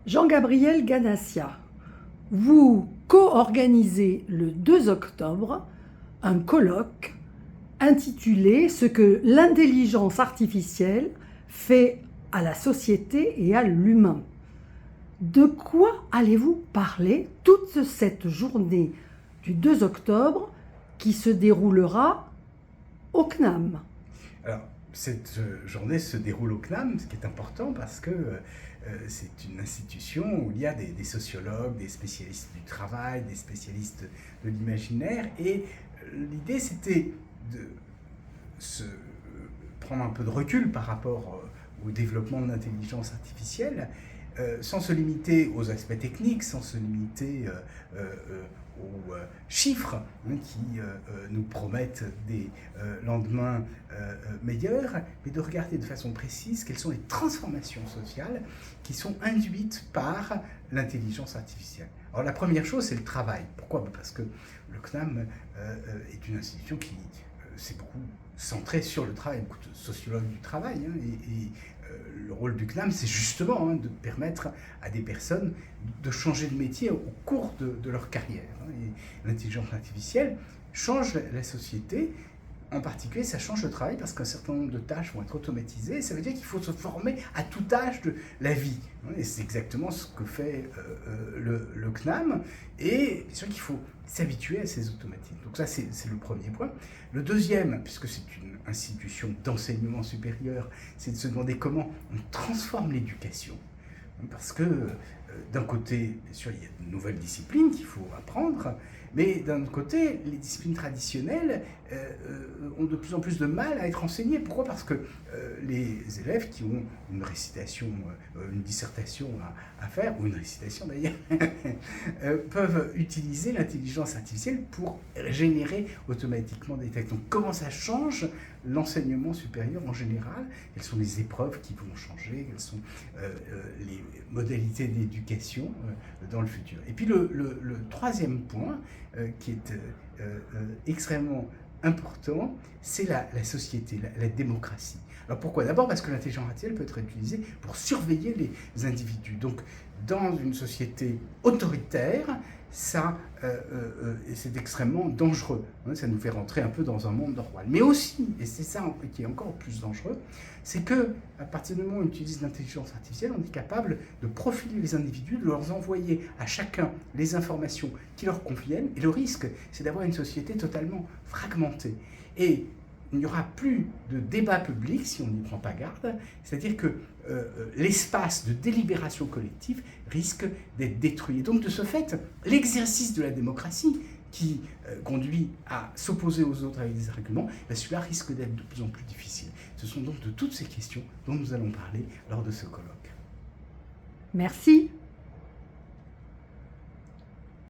Jean-Gabriel Ganassia, vous co-organisez le 2 octobre un colloque intitulé « Ce que l'intelligence artificielle fait à la société et à l'humain ». De quoi allez-vous parler toute cette journée du 2 octobre qui se déroulera au CNAM? Alors, cette journée se déroule au CNAM, ce qui est important parce que c'est une institution où il y a des sociologues, des spécialistes du travail, des spécialistes de l'imaginaire. Et l'idée, c'était de se prendre un peu de recul par rapport au développement de l'intelligence artificielle, sans se limiter aux aspects techniques, sans se limiter aux chiffres qui nous promettent des lendemains meilleurs, mais de regarder de façon précise quelles sont les transformations sociales qui sont induites par l'intelligence artificielle. Alors la première chose, c'est le travail. Pourquoi ? Parce que le CNAM est une institution qui s'est beaucoup centrée sur le travail, beaucoup de sociologues du travail, et le rôle du CNAM, c'est justement de permettre à des personnes de changer de métier au cours de leur carrière. Et l'intelligence artificielle change la société, en particulier ça change le travail parce qu'un certain nombre de tâches vont être automatisées, et ça veut dire qu'il faut se former à tout âge de la vie. Et c'est exactement ce que fait le CNAM, et bien sûr qu'il faut s'habituer à ces automatismes. Donc ça, c'est le premier point. Le deuxième, puisque c'est une institution d'enseignement supérieur, c'est de se demander comment on transforme l'éducation. Parce que d'un côté, bien sûr, il y a de nouvelles disciplines qu'il faut apprendre, mais d'un autre côté, les disciplines traditionnelles ont de plus en plus de mal à être enseignées. Pourquoi ? Parce que les élèves qui ont une récitation, une dissertation à faire, ou une récitation d'ailleurs, peuvent utiliser l'intelligence artificielle pour générer automatiquement des textes. Donc comment ça change l'enseignement supérieur en général? Quelles sont les épreuves qui vont changer? Quelles sont les modalités d'éducation dans le futur? Et puis le troisième point qui est extrêmement important, c'est la société, la démocratie. Alors pourquoi ? D'abord parce que l'intelligence artificielle peut être utilisée pour surveiller les individus. Donc dans une société autoritaire, ça, c'est extrêmement dangereux. Ça nous fait rentrer un peu dans un monde normal. Mais aussi, et c'est ça qui est encore plus dangereux, c'est qu'à partir du moment où on utilise l'intelligence artificielle, on est capable de profiler les individus, de leur envoyer à chacun les informations qui leur conviennent. Et le risque, c'est d'avoir une société totalement fragmentée. Et il n'y aura plus de débat public si on n'y prend pas garde, c'est-à-dire que l'espace de délibération collective risque d'être détruit. Et donc de ce fait, l'exercice de la démocratie qui conduit à s'opposer aux autres avec des arguments, celui-là risque d'être de plus en plus difficile. Ce sont donc de toutes ces questions dont nous allons parler lors de ce colloque. Merci.